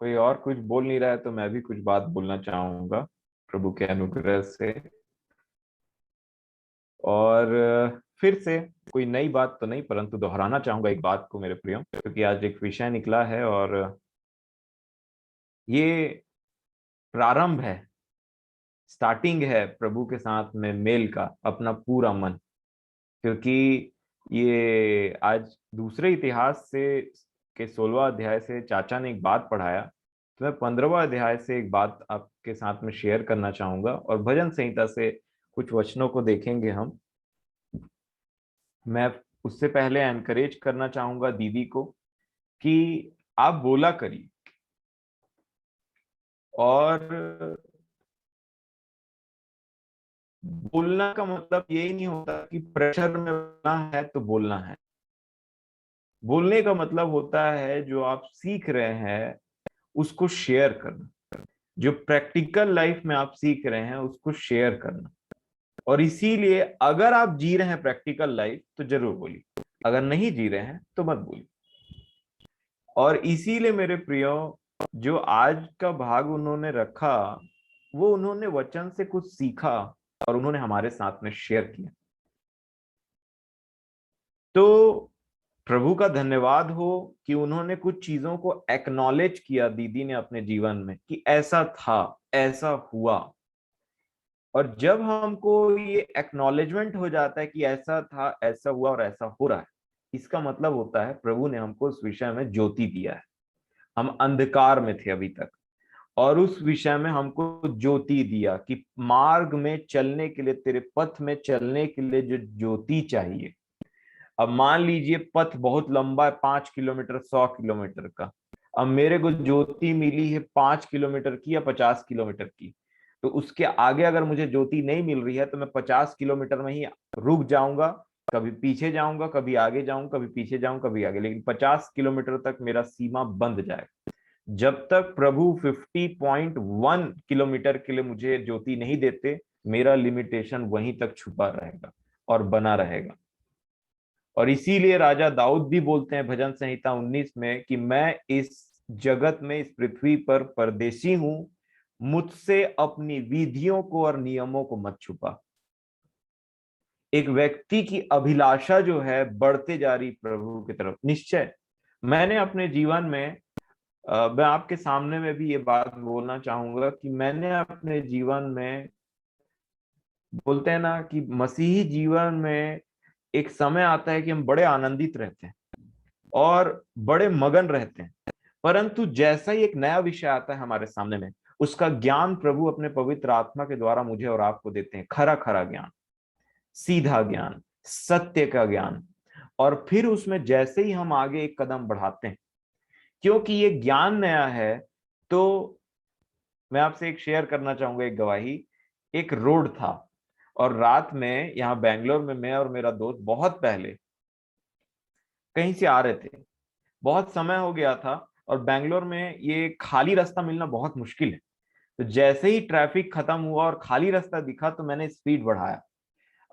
कोई और कुछ बोल नहीं रहा है तो मैं भी कुछ बात बोलना चाहूंगा प्रभु के अनुग्रह से। और फिर से कोई नई बात तो नहीं, परंतु दोहराना चाहूंगा एक बात को मेरे प्रियो, क्योंकि आज एक विषय निकला है और ये प्रारंभ है, स्टार्टिंग है प्रभु के साथ में मेल का, अपना पूरा मन। क्योंकि ये आज दूसरे इतिहास से के 16वां अध्याय से चाचा ने एक बात पढ़ाया, तो मैं 15वां अध्याय से एक बात आपके साथ में शेयर करना चाहूंगा और भजन संहिता से कुछ वचनों को देखेंगे हम। मैं उससे पहले एनकरेज करना चाहूंगा दीदी को कि आप बोला करिए, और बोलना का मतलब यही नहीं होता कि प्रेशर में बोलना है तो बोलना है। बोलने का मतलब होता है जो आप सीख रहे हैं उसको शेयर करना, जो प्रैक्टिकल लाइफ में आप सीख रहे हैं उसको शेयर करना। और इसीलिए अगर आप जी रहे हैं प्रैक्टिकल लाइफ तो जरूर बोलिए, अगर नहीं जी रहे हैं तो मत बोलिए। और इसीलिए मेरे प्रियो, जो आज का भाग उन्होंने रखा वो उन्होंने वचन से कुछ सीखा और उन्होंने हमारे साथ में शेयर किया। तो प्रभु का धन्यवाद हो कि उन्होंने कुछ चीजों को एक्नॉलेज किया दीदी ने अपने जीवन में कि ऐसा था, ऐसा हुआ। और जब हमको ये एक्नॉलेजमेंट हो जाता है कि ऐसा था, ऐसा हुआ और ऐसा हो रहा है, इसका मतलब होता है प्रभु ने हमको उस विषय में ज्योति दिया है। हम अंधकार में थे अभी तक, और उस विषय में हमको ज्योति दिया कि मार्ग में चलने के लिए, तेरे पथ में चलने के लिए जो ज्योति चाहिए। अब मान लीजिए पथ बहुत लंबा है, 5 किलोमीटर, 100 किलोमीटर का। अब मेरे को ज्योति मिली है 5 किलोमीटर की या 50 किलोमीटर की, तो उसके आगे अगर मुझे ज्योति नहीं मिल रही है तो मैं 50 किलोमीटर में ही रुक जाऊंगा। कभी पीछे जाऊंगा, कभी आगे जाऊंगा, कभी पीछे जाऊंगा, कभी आगे, लेकिन 50 किलोमीटर तक मेरा सीमा बंद जाएगा। जब तक प्रभु 50.1 किलोमीटर के लिए मुझे ज्योति नहीं देते, मेरा लिमिटेशन वहीं तक छुपा रहेगा और बना रहेगा। और इसीलिए राजा दाऊद भी बोलते हैं भजन संहिता 19 में कि मैं इस जगत में, इस पृथ्वी पर परदेशी हूं, मुझसे अपनी विधियों को और नियमों को मत छुपा। एक व्यक्ति की अभिलाषा जो है बढ़ते जा रही प्रभु की तरफ, निश्चय। मैंने अपने जीवन में, मैं आपके सामने में भी ये बात बोलना चाहूंगा कि मैंने अपने जीवन में, बोलते हैं ना कि मसीही जीवन में एक समय आता है कि हम बड़े आनंदित रहते हैं और बड़े मगन रहते हैं, परंतु जैसा ही एक नया विषय आता है हमारे सामने में, उसका ज्ञान प्रभु अपने पवित्र आत्मा के द्वारा मुझे और आपको देते हैं, खरा खरा ज्ञान, सीधा ज्ञान, सत्य का ज्ञान। और फिर उसमें जैसे ही हम आगे एक कदम बढ़ाते हैं, क्योंकि ये ज्ञान नया है, तो मैं आपसे एक शेयर करना चाहूंगा एक गवाही। एक रोड था और रात में यहाँ बेंगलोर में मैं और मेरा दोस्त बहुत पहले कहीं से आ रहे थे। बहुत समय हो गया था और बेंगलोर में ये खाली रास्ता मिलना बहुत मुश्किल है। तो जैसे ही ट्रैफिक खत्म हुआ और खाली रास्ता दिखा तो मैंने स्पीड बढ़ाया।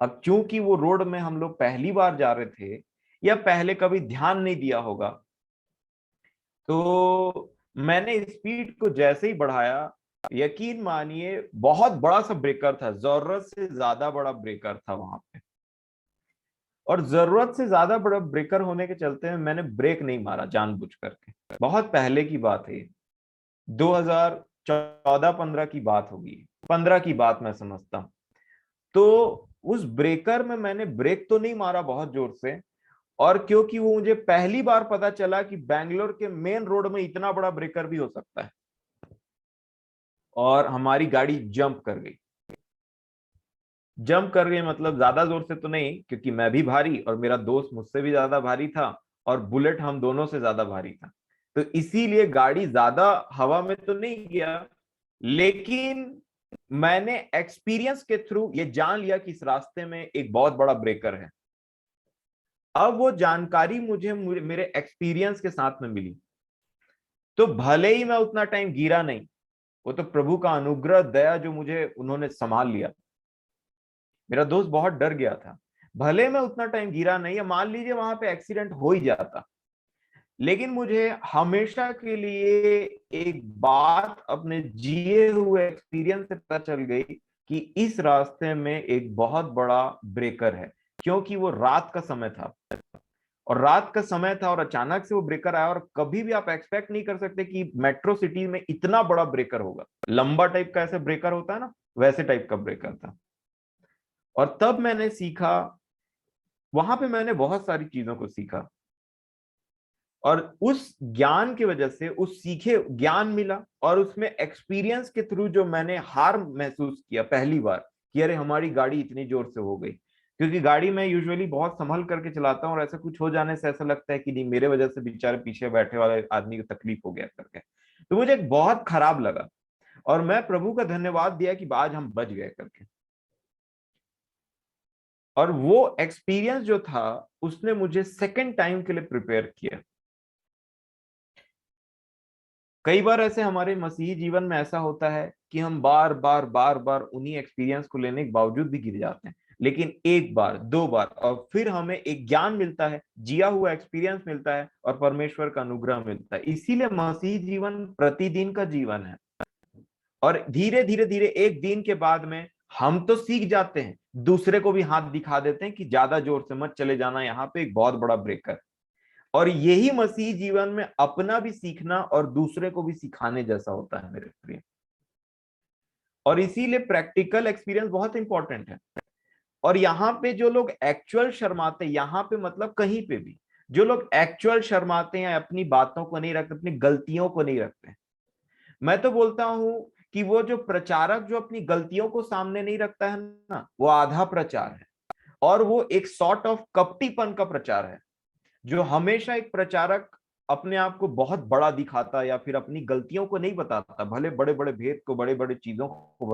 अब चूंकि वो रोड में हम लोग पहली बार जा रहे थे या पहले कभी ध्यान नहीं दिया होगा, तो मैंने स्पीड को जैसे ही बढ़ाया, यकीन मानिए बहुत बड़ा सा ब्रेकर था, जरूरत से ज्यादा बड़ा ब्रेकर था वहां पे। और जरूरत से ज्यादा बड़ा ब्रेकर होने के चलते में मैंने ब्रेक नहीं मारा जानबूझ करके। बहुत पहले की बात है, 2014-15 की बात होगी, 15 की बात मैं समझता हूँ। तो उस ब्रेकर में मैंने ब्रेक तो नहीं मारा बहुत जोर से, और क्योंकि वो मुझे पहली बार पता चला कि बैंगलोर के मेन रोड में इतना बड़ा ब्रेकर भी हो सकता है, और हमारी गाड़ी जंप कर गई। जंप कर गई मतलब ज्यादा जोर से तो नहीं, क्योंकि मैं भी भारी और मेरा दोस्त मुझसे भी ज्यादा भारी था, और बुलेट हम दोनों से ज्यादा भारी था। तो इसीलिए गाड़ी ज्यादा हवा में तो नहीं गया, लेकिन मैंने एक्सपीरियंस के थ्रू ये जान लिया कि इस रास्ते में एक बहुत बड़ा ब्रेकर है। अब वो जानकारी मुझे मेरे एक्सपीरियंस के साथ में मिली, तो भले ही मैं उतना टाइम गिरा नहीं, वो तो प्रभु का अनुग्रह, दया, जो मुझे उन्होंने संभाल लिया। मेरा दोस्त बहुत डर गया था, भले मैं उतना टाइम गिरा नहीं, या मान लीजिए वहां पे एक्सीडेंट हो ही जाता, लेकिन मुझे हमेशा के लिए एक बात अपने जिए हुए एक्सपीरियंस से पता चल गई कि इस रास्ते में एक बहुत बड़ा ब्रेकर है, क्योंकि वो रात का समय था। और रात का समय था और अचानक से वो ब्रेकर आया, और कभी भी आप एक्सपेक्ट नहीं कर सकते कि मेट्रो सिटी में इतना बड़ा ब्रेकर होगा। लंबा टाइप का ऐसे ब्रेकर होता है ना, वैसे टाइप का ब्रेकर था। और तब मैंने सीखा, वहां पे मैंने बहुत सारी चीजों को सीखा, और उस ज्ञान की वजह से उस सीखे ज्ञान मिला, और उसमें एक्सपीरियंस के थ्रू जो मैंने हार महसूस किया पहली बार कि अरे हमारी गाड़ी इतनी जोर से हो गई। क्योंकि गाड़ी मैं यूजुअली बहुत संभल करके चलाता हूँ, और ऐसा कुछ हो जाने से ऐसा लगता है कि नहीं, मेरे वजह से बेचारे पीछे बैठे वाले आदमी को तकलीफ हो गया करके। तो मुझे बहुत खराब लगा, और मैं प्रभु का धन्यवाद दिया कि आज हम बच गए करके। और वो एक्सपीरियंस जो था उसने मुझे सेकंड टाइम के लिए प्रिपेयर किया। कई बार ऐसे हमारे मसीही जीवन में ऐसा होता है कि हम बार बार बार बार उन्हीं एक्सपीरियंस को लेने के बावजूद भी गिर जाते हैं, लेकिन एक बार दो बार और फिर हमें एक ज्ञान मिलता है, जिया हुआ एक्सपीरियंस मिलता है, और परमेश्वर का अनुग्रह मिलता है। इसीलिए मसीही जीवन प्रतिदिन का जीवन है। और धीरे धीरे धीरे एक दिन के बाद में हम तो सीख जाते हैं, दूसरे को भी हाथ दिखा देते हैं कि ज्यादा जोर से मत चले जाना, यहाँ पे एक बहुत बड़ा ब्रेकर। और यही मसीह जीवन में अपना भी सीखना और दूसरे को भी सिखाने जैसा होता है मेरे प्रिय। और इसीलिए प्रैक्टिकल एक्सपीरियंस बहुत इंपॉर्टेंट है। और यहाँ पे जो लोग एक्चुअल शर्माते, यहाँ पे मतलब कहीं पे भी जो लोग एक्चुअल शर्माते हैं, अपनी बातों को नहीं रखते, अपनी गलतियों को नहीं रखते, मैं तो बोलता हूं कि वो जो प्रचारक जो अपनी गलतियों को सामने नहीं रखता है ना, वो आधा प्रचार है। और वो एक सॉर्ट ऑफ कपटीपन का प्रचार है। जो हमेशा एक प्रचारक अपने आप को बहुत बड़ा दिखाता या फिर अपनी गलतियों को नहीं बताता, भले बड़े बड़े भेद को, बड़े बड़े चीजों को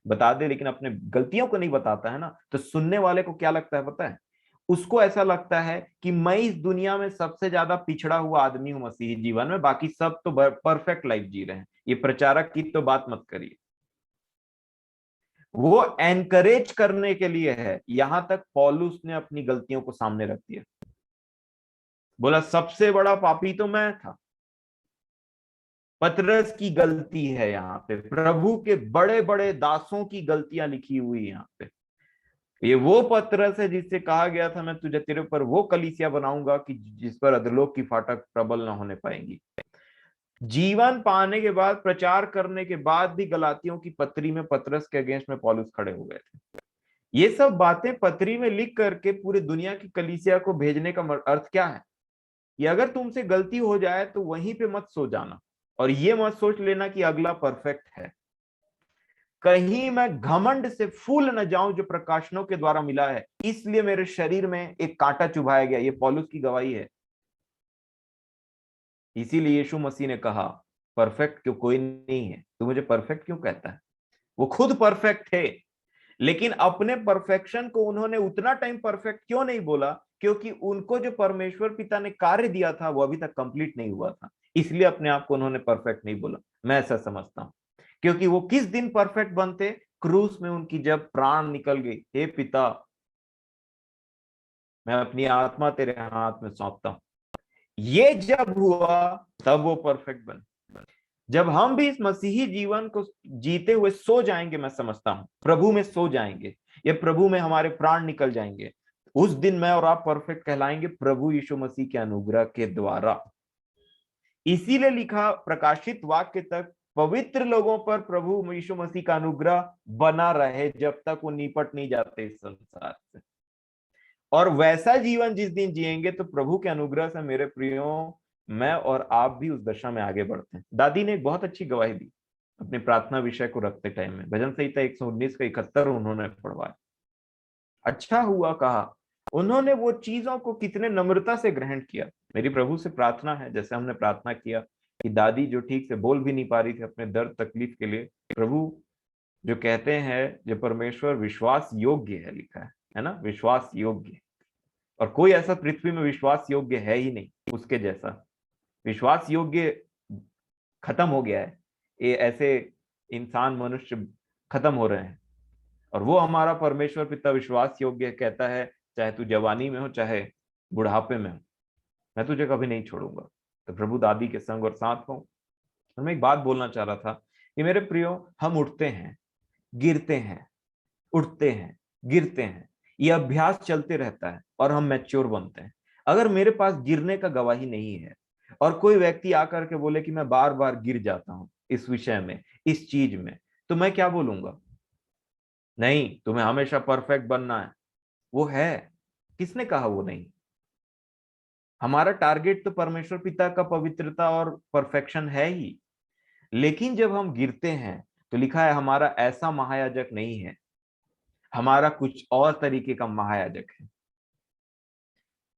बता दे, लेकिन अपने गलतियों को नहीं बताता है ना, तो सुनने वाले को क्या लगता है पता है? उसको ऐसा लगता है कि मैं इस दुनिया में सबसे ज्यादा पिछड़ा हुआ आदमी हूं मसीही जीवन में, बाकी सब तो परफेक्ट लाइफ जी रहे हैं, ये प्रचारक की तो बात मत करिए। वो एनकरेज करने के लिए है। यहां तक पौलुस ने अपनी गलतियों को सामने रख दिया, बोला सबसे बड़ा पापी तो मैं था। पतरस की गलती है यहाँ पे, प्रभु के बड़े बड़े दासों की गलतियां लिखी हुई यहाँ पे। ये वो पतरस है जिससे कहा गया था, मैं तुझे तेरे पर वो कलीसिया बनाऊंगा कि जिस पर अधोलोक की फाटक प्रबल न होने पाएंगी। जीवन पाने के बाद, प्रचार करने के बाद भी गलातियों की पत्री में पतरस के अगेंस्ट में पौलुस खड़े हो गए थे। ये सब बातें पत्री में लिख करके पूरी दुनिया की कलीसिया को भेजने का अर्थ क्या है? कि अगर तुमसे गलती हो जाए तो वहीं पे मत सो जाना, और ये मत सोच लेना कि अगला परफेक्ट है। कहीं मैं घमंड से फूल न जाऊं जो प्रकाशनों के द्वारा मिला है, इसलिए मेरे शरीर में एक कांटा चुभाया गया। ये पौलुस की गवाही है। इसीलिए यीशु मसीह ने कहा, परफेक्ट क्यों कोई नहीं है, तू मुझे परफेक्ट क्यों कहता है? वो खुद परफेक्ट थे, लेकिन अपने परफेक्शन को उन्होंने उतना टाइम परफेक्ट क्यों नहीं बोला? क्योंकि उनको जो परमेश्वर पिता ने कार्य दिया था वो अभी तक कंप्लीट नहीं हुआ था, इसलिए अपने आप को उन्होंने परफेक्ट नहीं बोला। मैं ऐसा समझता हूं, क्योंकि वो किस दिन परफेक्ट बनते? क्रूस में उनकी जब प्राण निकल गई, हे पिता मैं अपनी आत्मा तेरे हाथ में सौंपता हूं, ये जब हुआ तब वो परफेक्ट बने। जब हम भी इस मसीही जीवन को जीते हुए सो जाएंगे, मैं समझता हूं प्रभु में सो जाएंगे, ये प्रभु में हमारे प्राण निकल जाएंगे, उस दिन मैं और आप परफेक्ट कहलाएंगे प्रभु यीशु मसीह के अनुग्रह के द्वारा। इसीलिए लिखा प्रकाशित वाक्य तक, पवित्र लोगों पर प्रभु यीशु मसीह का अनुग्रह बना रहे जब तक वो निपट नहीं जाते इस संसार से। और वैसा जीवन जिस दिन जिएंगे तो प्रभु के अनुग्रह से मेरे प्रियो, मैं और आप भी उस दशा में आगे बढ़ते हैं। दादी ने एक बहुत अच्छी गवाही दी अपने प्रार्थना विषय को रखते टाइम में, भजन संहिता 119 का 71 उन्होंने पढ़वाया। अच्छा हुआ कहा उन्होंने, वो चीजों को कितने नम्रता से ग्रहण किया। मेरी प्रभु से प्रार्थना है, जैसे हमने प्रार्थना किया कि दादी जो ठीक से बोल भी नहीं पा रही थी अपने दर्द तकलीफ के लिए, प्रभु जो कहते हैं जो परमेश्वर विश्वास योग्य है, लिखा है ना, विश्वास योग्य, और कोई ऐसा पृथ्वी में विश्वास योग्य है ही नहीं उसके जैसा। विश्वास योग्य खत्म हो गया है, ये ऐसे इंसान मनुष्य खत्म हो रहे हैं, और वो हमारा परमेश्वर पिता विश्वास योग्य कहता है, चाहे तू जवानी में हो चाहे बुढ़ापे में हो। मैं तुझे कभी नहीं छोड़ूंगा। तो प्रभु दादी के संग और साथ हो। और मैं एक बात बोलना चाह रहा था कि मेरे प्रियो, हम उठते हैं, गिरते हैं, उठते हैं, गिरते हैं, ये अभ्यास चलते रहता है और हम मैच्योर बनते हैं। अगर मेरे पास गिरने का गवाही नहीं है और कोई व्यक्ति आकर के बोले कि मैं बार बार गिर जाता हूं इस विषय में, इस चीज में, तो मैं क्या बोलूंगा? नहीं, तुम्हें हमेशा परफेक्ट बनना है। वो है, किसने कहा वो नहीं? हमारा टारगेट तो परमेश्वर पिता का पवित्रता और परफेक्शन है ही। लेकिन जब हम गिरते हैं तो लिखा है हमारा ऐसा महायाजक नहीं है, हमारा कुछ और तरीके का महायाजक है,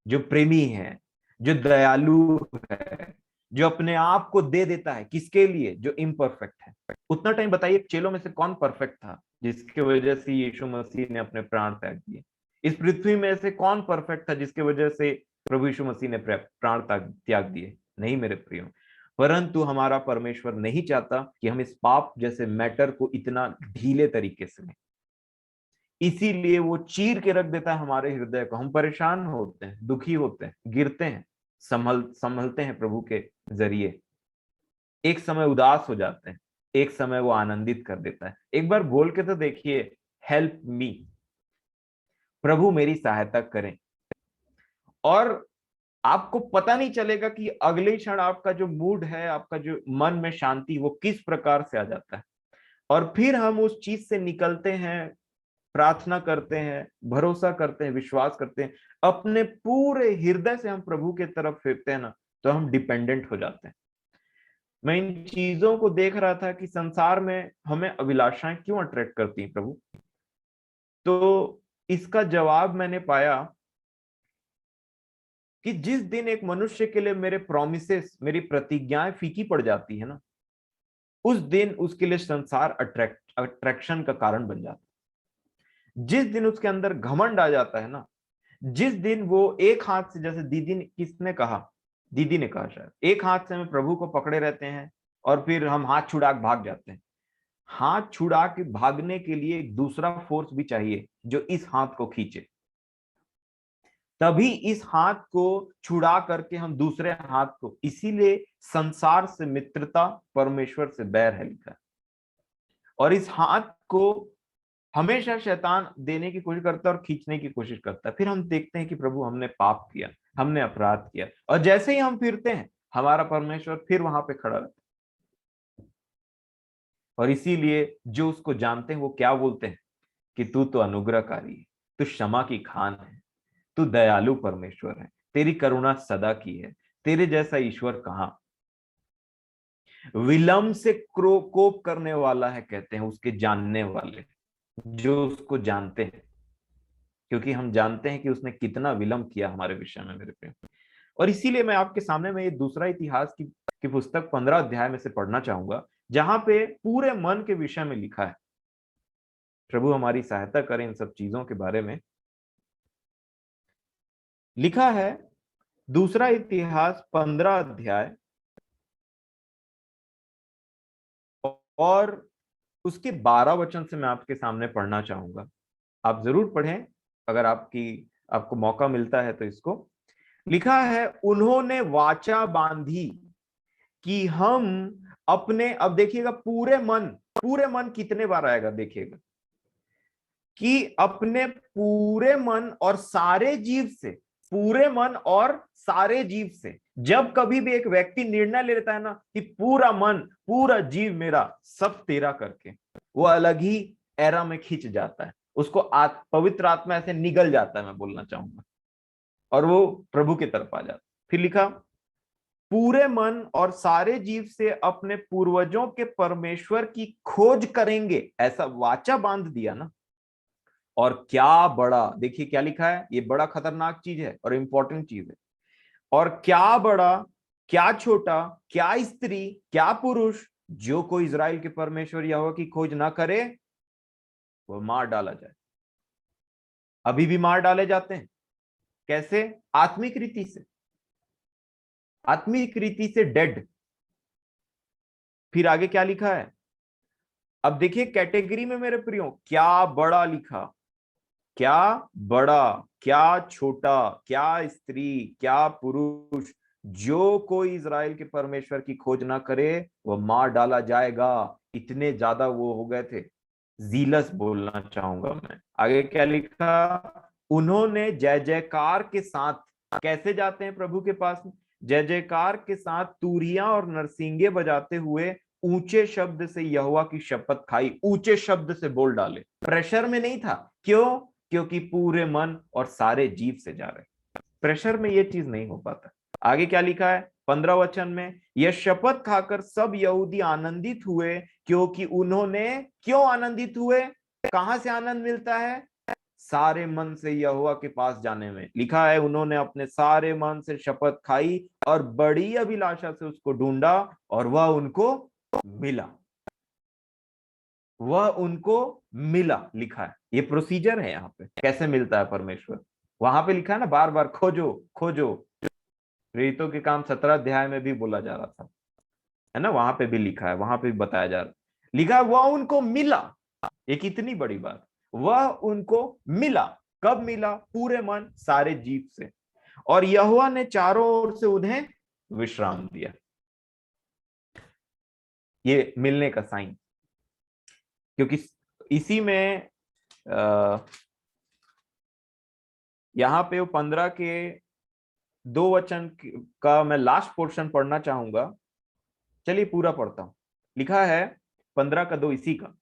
जो प्रेमी है, जो दयालु है, जो अपने आप को दे देता है। किसके लिए? जो इम्परफेक्ट है। उतना टाइम बताइए, चेलों में से कौन परफेक्ट था जिसके वजह से यीशु मसीह ने अपने प्राण त्याग दिए? इस पृथ्वी में से कौन परफेक्ट था जिसके वजह से प्रभु यीशु मसीह ने प्राण त्याग दिए? नहीं मेरे प्रियो। परंतु हमारा परमेश्वर नहीं चाहता कि हम इस पाप जैसे मैटर को इतना ढीले तरीके से लें। इसीलिए वो चीर के रख देता है हमारे हृदय को। हम परेशान होते हैं, दुखी होते हैं, गिरते हैं, संभलते हैं प्रभु के जरिए। एक समय उदास हो जाते हैं, एक समय वो आनंदित कर देता है। एक बार बोल के तो देखिए, हेल्प मी, प्रभु मेरी सहायता करें। और आपको पता नहीं चलेगा कि अगले क्षण आपका जो मूड है, आपका जो मन में शांति, वो किस प्रकार से आ जाता है। और फिर हम उस चीज से निकलते हैं, प्रार्थना करते हैं, भरोसा करते हैं, विश्वास करते हैं, अपने पूरे हृदय से हम प्रभु के तरफ फिरते हैं ना, तो हम डिपेंडेंट हो जाते हैं। मैं इन चीजों को देख रहा था कि संसार में हमें अभिलाषाएं क्यों अट्रैक्ट करती हैं प्रभु। तो इसका जवाब मैंने पाया कि जिस दिन एक मनुष्य के लिए मेरे प्रोमिसेस, मेरी प्रतिज्ञाएं फीकी पड़ जाती है ना, उस दिन उसके लिए संसार अट्रैक्शन का कारण बन जाता है। जिस दिन उसके अंदर घमंड आ जाता है ना, जिस दिन वो एक हाथ से, जैसे दीदी ने कहा शायद, एक हाथ से हमें प्रभु को पकड़े रहते हैं और फिर हम हाथ छुड़ा के भाग जाते हैं। हाथ छुड़ा के भागने के लिए एक दूसरा फोर्स भी चाहिए जो इस हाथ को खींचे, तभी इस हाथ को छुड़ा करके हम दूसरे हाथ को। इसीलिए संसार से मित्रता, परमेश्वर से बैर है लिखा है। और इस हाथ को हमेशा शैतान देने की कोशिश करता है और खींचने की कोशिश करता है। फिर हम देखते हैं कि प्रभु हमने पाप किया, हमने अपराध किया, और जैसे ही हम फिरते हैं हमारा परमेश्वर फिर वहां पे खड़ा रहता है। और इसीलिए जो उसको जानते हैं वो क्या बोलते हैं कि तू तो अनुग्रहकारी है, तू क्षमा की खान है, तू दयालु परमेश्वर है, तेरी करुणा सदा की है, तेरे जैसा ईश्वर कहां। विलंब से कोप करने वाला है, कहते हैं उसके जानने वाले, जो उसको जानते हैं, क्योंकि हम जानते हैं कि उसने कितना विलंब किया हमारे विषय में मेरे प्रेम। और इसीलिए मैं आपके सामने में ये दूसरा इतिहास की पुस्तक 15 अध्याय में से पढ़ना चाहूंगा, जहां पे पूरे मन के विषय में लिखा है। प्रभु हमारी सहायता करें इन सब चीजों के बारे में। लिखा है दूसरा इतिहास 15 अध्याय और उसके 12 वचन से मैं आपके सामने पढ़ना चाहूंगा। आप जरूर पढ़ें, अगर आपको मौका मिलता है तो इसको। लिखा है, उन्होंने वाचा बांधी कि हम अपने, अब देखिएगा पूरे मन कितने बार आएगा देखिएगा, कि अपने पूरे मन और सारे जीव से, पूरे मन और सारे जीव से। जब कभी भी एक व्यक्ति निर्णय ले लेता है ना कि पूरा मन, पूरा जीव मेरा, सब तेरा करके, वो अलग ही एरा में खींच जाता है। उसको पवित्र आत्मा ऐसे निगल जाता है, मैं बोलना चाहूंगा, और वो प्रभु की तरफ आ जाता है। फिर लिखा, पूरे मन और सारे जीव से अपने पूर्वजों के परमेश्वर की खोज करेंगे, ऐसा वाचा बांध दिया ना। और क्या बड़ा, देखिए क्या लिखा है, ये बड़ा खतरनाक चीज है और इंपॉर्टेंट चीज है। और क्या बड़ा, क्या छोटा, क्या स्त्री, क्या पुरुष, जो कोई इजराइल के परमेश्वर यहोवा की खोज ना करे, वो मार डाला जाए। अभी भी मार डाले जाते हैं। कैसे? आत्मिक रीति से, आत्मिक रीति से डेड। फिर आगे क्या लिखा है, अब देखिए कैटेगरी में मेरे प्रियो क्या बड़ा लिखा, क्या बड़ा, क्या छोटा, क्या स्त्री, क्या पुरुष, जो कोई इज़राइल के परमेश्वर की खोज ना करे वह मार डाला जाएगा। इतने ज्यादा वो हो गए थे, जीलस बोलना चाहूंगा मैं। आगे क्या लिखा, उन्होंने जय जयकार के साथ, कैसे जाते हैं प्रभु के पास में, जय जयकार के साथ तूरियां और नरसिंगे बजाते हुए ऊंचे शब्द से यहोवा की शपथ खाई। ऊंचे शब्द से बोल डाले, प्रेशर में नहीं था। क्यों? क्योंकि पूरे मन और सारे जीव से जा रहे। प्रेशर में ये चीज नहीं हो पाता। आगे क्या लिखा है 15 वचन में, यह शपथ खाकर सब यहूदी आनंदित हुए, क्योंकि उन्होंने, क्यों आनंदित हुए, कहां से आनंद मिलता है, सारे मन से यहोवा के पास जाने में। लिखा है उन्होंने अपने सारे मन से शपथ खाई और बड़ी अभिलाषा से उसको ढूंढा और वह उनको मिला। वह उनको मिला, लिखा है। ये प्रोसीजर है यहाँ पे, कैसे मिलता है परमेश्वर। वहां पे लिखा है ना, बार बार खोजो खोजो। प्रेरितों के काम 17 अध्याय में भी बोला जा रहा था, है ना, वहां पे भी लिखा है, वहां पे भी बताया जा रहा है। लिखा है वह उनको मिला। एक इतनी बड़ी बात, वह उनको मिला। कब मिला? पूरे मन सारे जीव से। और यहोवा ने चारों ओर से उन्हें विश्राम दिया। ये मिलने का साइन, क्योंकि इसी में यहां पे वो 15 के 2 वचन का मैं लास्ट पोर्शन पढ़ना चाहूंगा। चलिए पूरा पढ़ता हूं। लिखा है 15 का 2 इसी का,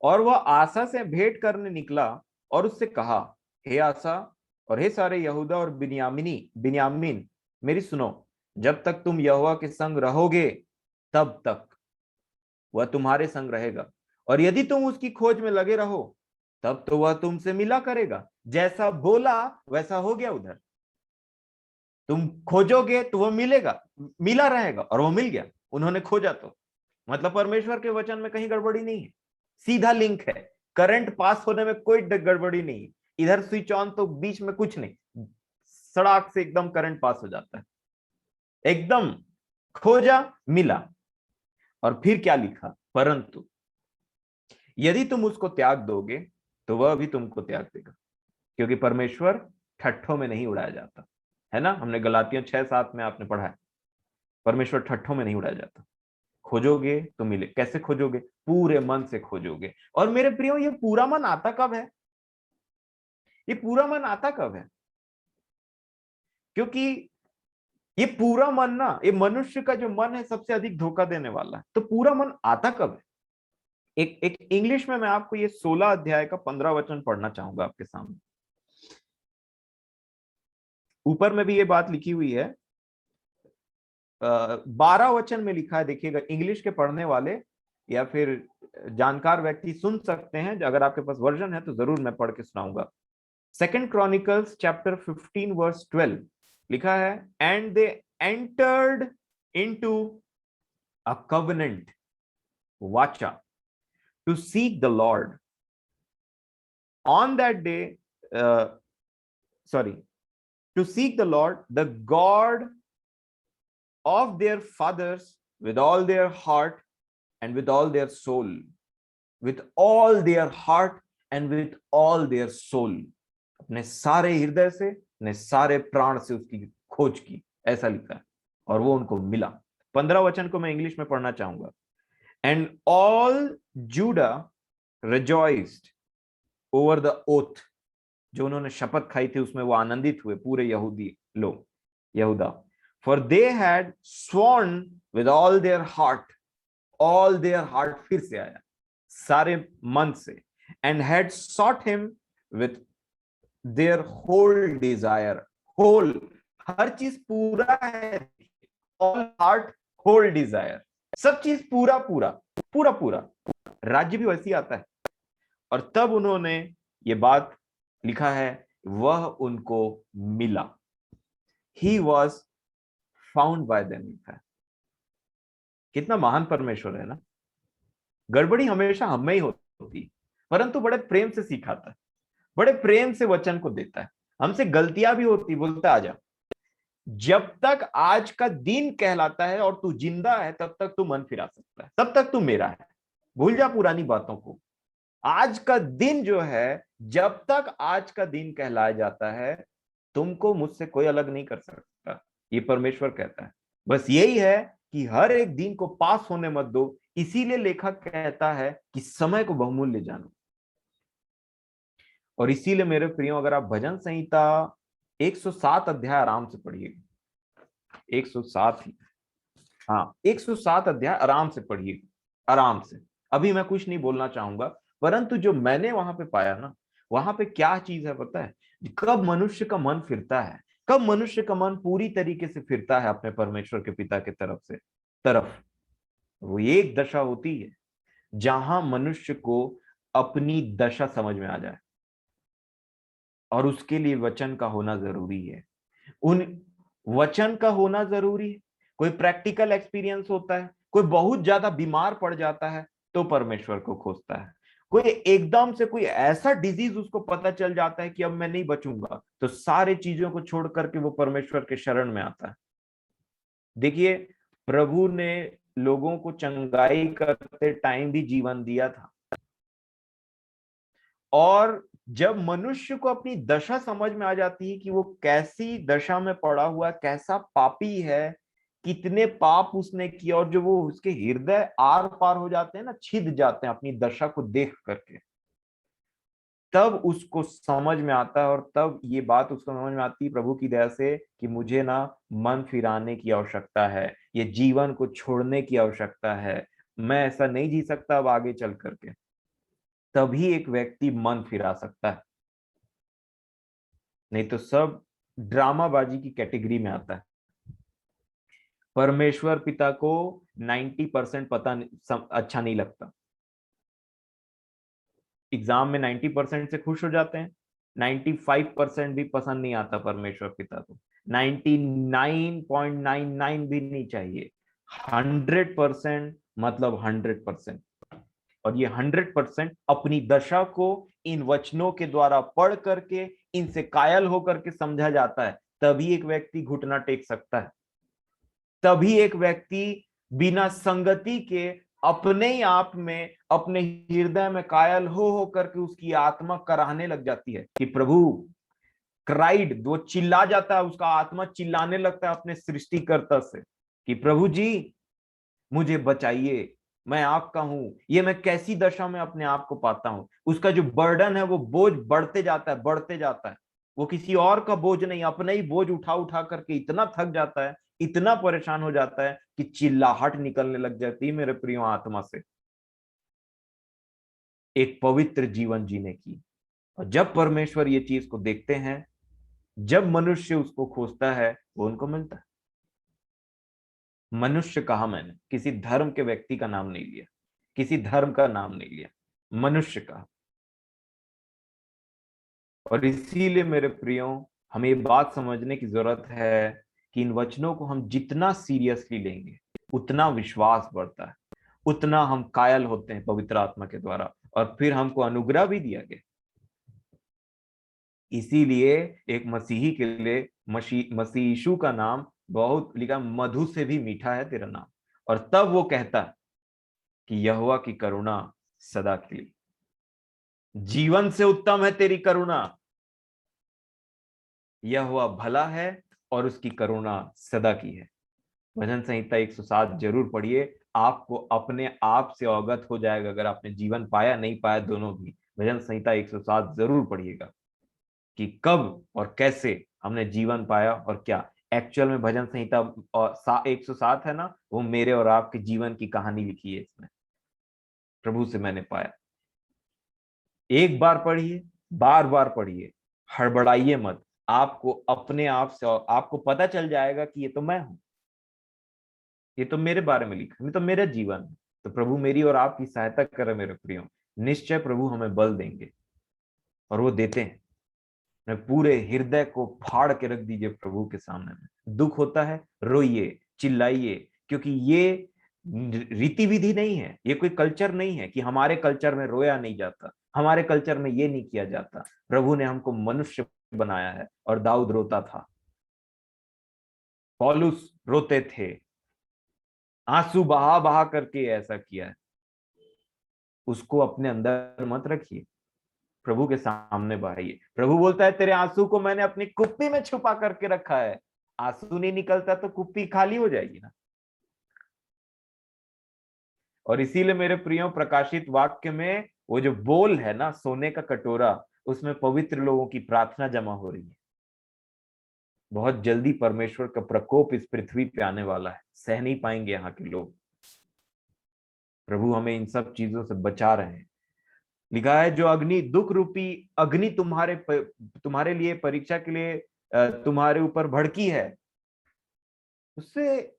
और वह आसा से भेंट करने निकला और उससे कहा, हे आसा और हे सारे यहूदा और बिन्यामीन, मेरी सुनो। जब तक तुम यहोवा के संग रहोगे तब तक वह तुम्हारे संग रहेगा, और यदि तुम उसकी खोज में लगे रहो तब तो वह तुमसे मिला करेगा। जैसा बोला वैसा हो गया उधर। तुम खोजोगे तो वह मिलेगा, मिला रहेगा, और वो मिल गया। उन्होंने खोजा तो मतलब परमेश्वर के वचन में कहीं गड़बड़ी नहीं है, सीधा लिंक है। करंट पास होने में कोई गड़बड़ी नहीं है। इधर स्विच ऑन तो बीच में कुछ नहीं, सड़क से एकदम करंट पास हो जाता है, एकदम। खोजा, मिला। और फिर क्या लिखा, परंतु यदि तुम उसको त्याग दोगे तो वह भी तुमको त्याग देगा, क्योंकि परमेश्वर ठट्ठों में नहीं उड़ाया जाता, है ना। हमने गलातियों 6:7 में आपने पढ़ा है, परमेश्वर ठट्ठों में नहीं उड़ाया जाता। खोजोगे तो मिले। कैसे खोजोगे? पूरे मन से खोजोगे। और मेरे प्रियो, ये पूरा मन आता कब है? ये पूरा मन आता कब है? क्योंकि ये पूरा मन ना, ये मनुष्य का जो मन है सबसे अधिक धोखा देने वाला है। तो पूरा मन आता कब है? एक एक इंग्लिश में मैं आपको ये 16 अध्याय का 15 वचन पढ़ना चाहूंगा आपके सामने। ऊपर में भी ये बात लिखी हुई है, 12 वचन में लिखा है। देखिएगा, इंग्लिश के पढ़ने वाले या फिर जानकार व्यक्ति सुन सकते हैं, अगर आपके पास वर्जन है तो जरूर मैं पढ़ के सुनाऊंगा। 2 Chronicles chapter 15 verse 12 लिखा है, and they entered into a covenant वाचा to seek the Lord on that day, sorry, to seek the Lord, the God of their fathers, with all their heart and with all their soul, with all their heart and with all their soul। अपने सारे हृदय से, अपने सारे प्राण से उसकी खोज की, ऐसा लिखा है। और वो उनको मिला। 15 वचन को मैं इंग्लिश में पढ़ना चाहूंगा। And all Judah rejoiced over the oath, जो उन्होंने शपथ खाई थी उसमें वो आनंदित हुए, पूरे यहूदी लोग, यहूदा। For they had sworn with all their heart, फिर से आया, सारे मन से। And had sought him with their whole desire, whole, हर चीज पूरा है, ऑल हार्ट होल डिजायर, सब चीज पूरा पूरा पूरा पूरा। राज्य भी वैसी आता है। और तब उन्होंने ये बात, लिखा है, वह उनको मिला। He was found by them, लिखा है। कितना महान परमेश्वर है ना। गड़बड़ी हमेशा हम में ही होती, परंतु बड़े प्रेम से सिखाता है, बड़े प्रेम से वचन को देता है। हमसे गलतियां भी होती, बोलता आजा, जब तक आज का दिन कहलाता है और तू जिंदा है तब तक तू मन फिरा सकता है, तब तक तू मेरा है। भूल जा पुरानी बातों को, आज का दिन जो है, जब तक आज का दिन कहलाया जाता है, तुमको मुझसे कोई अलग नहीं कर सकता, ये परमेश्वर कहता है। बस यही है कि हर एक दिन को पास होने मत दो। इसीलिए लेखक कहता है कि समय को बहुमूल्य जानो। और इसीलिए मेरे प्रियो, अगर आप भजन संहिता 107 अध्याय आराम से पढ़िए, 107 ही, हाँ 107 अध्याय आराम से पढ़िए, आराम से। अभी मैं कुछ नहीं बोलना चाहूंगा, परंतु जो मैंने वहां पे पाया ना, वहां पे क्या चीज है पता है? कब मनुष्य का मन फिरता है, कब मनुष्य का मन पूरी तरीके से फिरता है अपने परमेश्वर के पिता के तरफ, वो एक दशा होती है जहां मनुष्य को अपनी दशा समझ में आ जाए। और उसके लिए वचन का होना जरूरी है, उन वचन का होना जरूरी है। कोई प्रैक्टिकल एक्सपीरियंस होता है, कोई बहुत ज्यादा बीमार पड़ जाता है तो परमेश्वर को खोजता है। कोई एकदम से कोई ऐसा डिजीज उसको पता चल जाता है कि अब मैं नहीं बचूंगा, तो सारे चीजों को छोड़ करके वो परमेश्वर के शरण में आता है। देखिए, प्रभु ने लोगों को चंगाई करते टाइम भी जीवन दिया था। और जब मनुष्य को अपनी दशा समझ में आ जाती है कि वो कैसी दशा में पड़ा हुआ, कैसा पापी है, कितने पाप उसने किए, और जो वो उसके हृदय आर पार हो जाते हैं ना, छिद जाते हैं अपनी दशा को देख करके, तब उसको समझ में आता है। और तब ये बात उसको समझ में आती है प्रभु की दया से कि मुझे ना मन फिराने की आवश्यकता है, ये जीवन को छोड़ने की आवश्यकता है, मैं ऐसा नहीं जी सकता अब आगे चल करके। तभी एक व्यक्ति मन फिरा सकता है, नहीं तो सब ड्रामाबाजी की कैटेगरी में आता है। परमेश्वर पिता को 90% पता अच्छा नहीं लगता। एग्जाम में 90% से खुश हो जाते हैं, 95% भी पसंद नहीं आता परमेश्वर पिता को, 99.99 भी नहीं चाहिए, 100%, मतलब 100%। और ये 100% अपनी दशा को इन वचनों के द्वारा पढ़ करके, इनसे कायल होकर के समझा जाता है, तभी एक व्यक्ति घुटना टेक सकता है। तभी एक व्यक्ति बिना संगति के अपने ही आप में, अपने हृदय में कायल हो करके उसकी आत्मा कराहने लग जाती है कि प्रभु, क्राइड, वो चिल्ला जाता है, उसका आत्मा चिल्लाने लगता है अपने सृष्टिकर्ता से कि प्रभु जी मुझे बचाइए, मैं आपका हूं, ये मैं कैसी दशा में अपने आप को पाता हूं। उसका जो बर्डन है, वो बोझ बढ़ते जाता है, बढ़ते जाता है। वो किसी और का बोझ नहीं, अपना ही बोझ उठा उठा करके इतना थक जाता है, इतना परेशान हो जाता है कि चिल्लाहट निकलने लग जाती है मेरे प्रिय आत्मा से, एक पवित्र जीवन जीने की। और जब परमेश्वर ये चीज को देखते हैं, जब मनुष्य उसको खोजता है, वो उनको मिलता है। मनुष्य कहा, मैंने किसी धर्म के व्यक्ति का नाम नहीं लिया, किसी धर्म का नाम नहीं लिया, मनुष्य का। और इसीलिए मेरे प्रियो, हमें ये बात समझने की जरूरत है कि इन वचनों को हम जितना सीरियसली लेंगे, उतना विश्वास बढ़ता है, उतना हम कायल होते हैं पवित्र आत्मा के द्वारा, और फिर हमको अनुग्रह भी दिया गया। इसीलिए एक मसीही के लिए मसीह यीशु का नाम बहुत लिखा, मधु से भी मीठा है तेरा नाम। और तब वो कहता कि यहोवा की करुणा सदा के लिए, जीवन से उत्तम है तेरी करुणा, यहोवा भला है और उसकी करुणा सदा की है। भजन संहिता 107 जरूर पढ़िए, आपको अपने आप से अवगत हो जाएगा। अगर आपने जीवन पाया नहीं पाया दोनों भी, भजन संहिता 107 जरूर पढ़िएगा कि कब और कैसे हमने जीवन पाया और क्या एक्चुअल में। भजन संहिता और 107 है ना, वो मेरे और आपके जीवन की कहानी लिखी है इसमें। प्रभु से मैंने पाया, एक बार पढ़िए, बार बार पढ़िए, हड़बड़ाइए मत। आपको अपने आप से आपको पता चल जाएगा कि ये तो मैं हूं, ये तो मेरे बारे में लिखा, ये तो मेरा जीवन है। तो प्रभु मेरी और आपकी सहायता करे मेरे प्रियो। निश्चय प्रभु हमें बल देंगे, और वो देते हैं। मैं पूरे हृदय को फाड़ के रख दीजिए प्रभु के सामने में। दुख होता है, रोइए, चिल्लाइए, क्योंकि ये रीति विधि नहीं है, ये कोई कल्चर नहीं है कि हमारे कल्चर में रोया नहीं जाता, हमारे कल्चर में ये नहीं किया जाता। प्रभु ने हमको मनुष्य बनाया है, और दाऊद रोता था, पौलुस रोते थे, आंसू बहा बहा करके ऐसा किया है। उसको अपने अंदर मत रखिए, प्रभु के सामने बहाइए। प्रभु बोलता है तेरे आंसू को मैंने अपनी कुप्पी में छुपा करके रखा है। आंसू नहीं निकलता तो कुप्पी खाली हो जाएगी ना। और इसीलिए मेरे प्रियो, प्रकाशित वाक्य में वो जो बोल है ना, सोने का कटोरा, उसमें पवित्र लोगों की प्रार्थना जमा हो रही है। बहुत जल्दी परमेश्वर का प्रकोप इस पृथ्वी पे आने वाला है, सह नहीं पाएंगे यहाँ के लोग। प्रभु हमें इन सब चीजों से बचा रहे हैं। लिखा है जो अग्नि, दुख रूपी अग्नि तुम्हारे लिए, परीक्षा के लिए तुम्हारे ऊपर भड़की है, उससे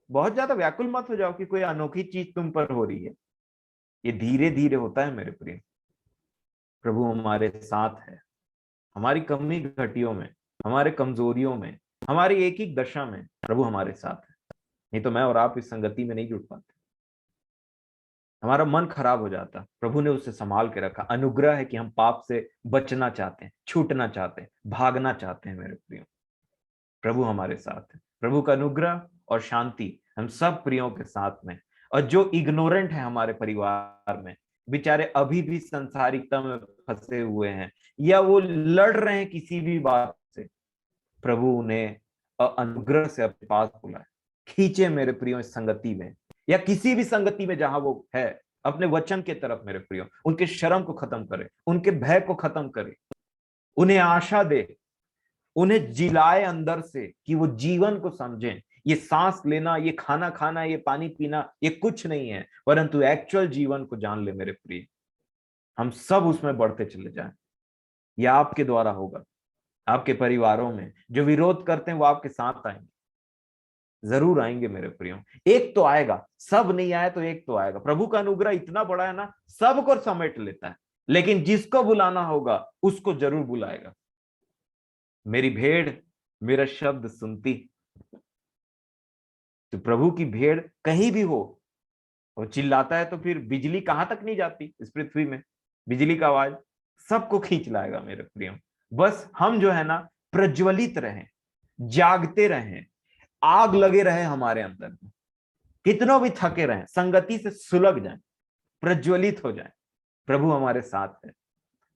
बहुत ज्यादा व्याकुल मत हो जाओ कि कोई अनोखी चीज तुम पर हो रही है। ये धीरे धीरे होता है मेरे प्रिय। प्रभु हमारे साथ है, हमारी कमी घटियों में, हमारे कमजोरियों में, हमारी एक एक दशा में प्रभु हमारे साथ है। नहीं तो मैं और आप इस संगति में नहीं जुड़ पाते, हमारा मन खराब हो जाता। प्रभु ने उसे संभाल के रखा। अनुग्रह है कि हम पाप से बचना चाहते हैं, छूटना चाहते हैं, भागना चाहते हैं मेरे प्रियो। प्रभु हमारे साथ है। प्रभु का अनुग्रह और शांति हम सब प्रियों के साथ में। और जो इग्नोरेंट है हमारे परिवार में, बेचारे अभी भी संसारिकता में फंसे हुए हैं, या वो लड़ रहे हैं किसी भी बात से, प्रभु उन्हें अनुग्रह से अपने पास बुलाए, खींचे मेरे प्रियो इस संगति में, या किसी भी संगति में जहां वो है, अपने वचन के तरफ मेरे प्रियो। उनके शर्म को खत्म करे, उनके भय को खत्म करे, उन्हें आशा दे, उन्हें जिलाए अंदर से कि वो जीवन को समझें। ये सांस लेना, ये खाना खाना, ये पानी पीना, ये कुछ नहीं है, परंतु एक्चुअल जीवन को जान ले मेरे प्रिय। हम सब उसमें बढ़ते चले जाएं। यह आपके द्वारा होगा। आपके परिवारों में जो विरोध करते हैं वो आपके साथ आएंगे, जरूर आएंगे मेरे प्रियो। एक तो आएगा, सब नहीं आए तो एक तो आएगा। प्रभु का अनुग्रह इतना बड़ा है ना, सबको समेट लेता है, लेकिन जिसको बुलाना होगा उसको जरूर बुलाएगा। मेरी भेड़ मेरा शब्द सुनती। तो प्रभु की भेड़ कहीं भी हो, वो चिल्लाता है तो फिर बिजली कहां तक नहीं जाती इस पृथ्वी में। बिजली का आवाज सबको खींच लाएगा मेरे प्रियो। बस हम जो है ना, प्रज्वलित रहें, जागते रहें, आग लगे रहे हमारे अंदर, कितनों भी थके रहें, संगति से सुलग जाएं, प्रज्वलित हो जाएं। प्रभु हमारे साथ है।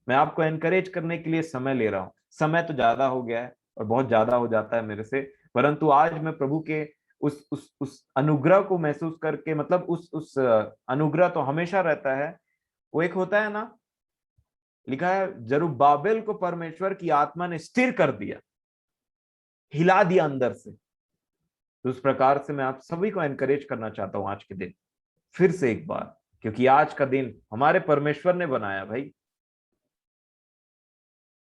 मैं आपको एनकरेज करने के लिए समय ले रहा हूं। समय तो ज्यादा हो गया है और बहुत ज्यादा हो जाता है मेरे से, परंतु आज मैं प्रभु के उस अनुग्रह को महसूस करके, मतलब उस अनुग्रह तो हमेशा रहता है। वो एक होता है ना, लिखा है जरुब्बाबेल को परमेश्वर की आत्मा ने स्थिर कर दिया, हिला दिया अंदर से। तो उस प्रकार से मैं आप सभी को एनकरेज करना चाहता हूं आज के दिन, फिर से एक बार, क्योंकि आज का दिन हमारे परमेश्वर ने बनाया भाई,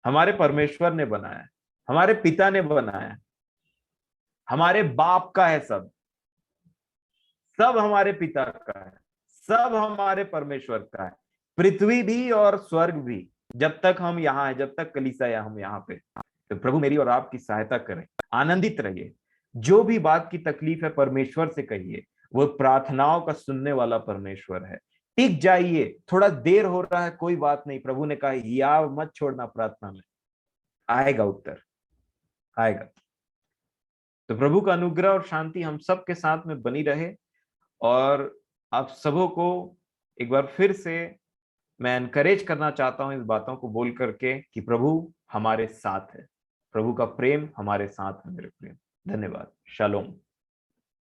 हमारे परमेश्वर ने बनाया, हमारे पिता ने बनाया, हमारे बाप का है सब, सब हमारे पिता का है, सब हमारे परमेश्वर का है। पृथ्वी भी और स्वर्ग भी, जब तक हम यहाँ है, जब तक कलीसिया है हम यहाँ पे। तो प्रभु मेरी और आपकी सहायता करें, आनंदित रहिए। जो भी बात की तकलीफ है परमेश्वर से कहिए, वो प्रार्थनाओं का सुनने वाला परमेश्वर है। टिक जाइए, थोड़ा देर हो रहा है कोई बात नहीं, प्रभु ने कहा या मत छोड़ना प्रार्थना में, आएगा उत्तर, आएगा। तो प्रभु का अनुग्रह और शांति हम सबके साथ में बनी रहे। और आप सबों को एक बार फिर से मैं एनकरेज करना चाहता हूं इस बातों को बोल करके कि प्रभु हमारे साथ है, प्रभु का प्रेम हमारे साथ है मेरे प्रेम। धन्यवाद। शालोम।